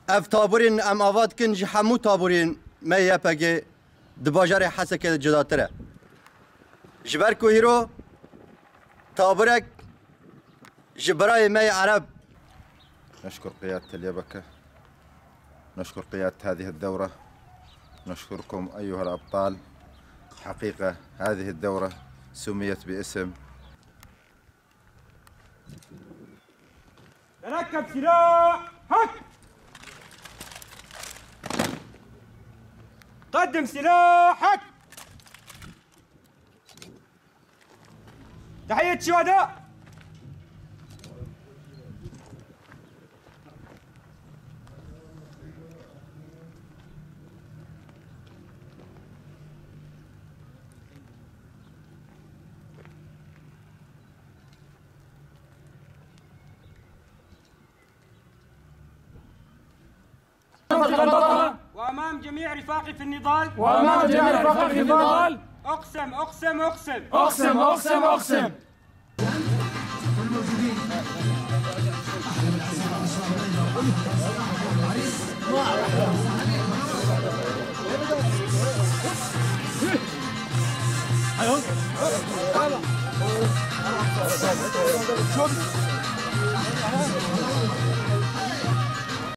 اف طابورين ام آواد کن جی همو طابورین ما یپگه دباجار حسکه جداتره جبر کو هیرو طابورك جبراي ماي عرب. نشكر قيادة اليبكة، نشكر قيادة هذه الدورة، نشكركم أيها الأبطال. حقيقة هذه الدورة سميت باسم تركب سلاحك، قدم سلاحك. تحية الشهداء. وأمام جميع رفاقي في النضال، وأمام جميع رفاقي في النضال، أقسم أقسم أقسم أقسم أقسم أقسم. أيوه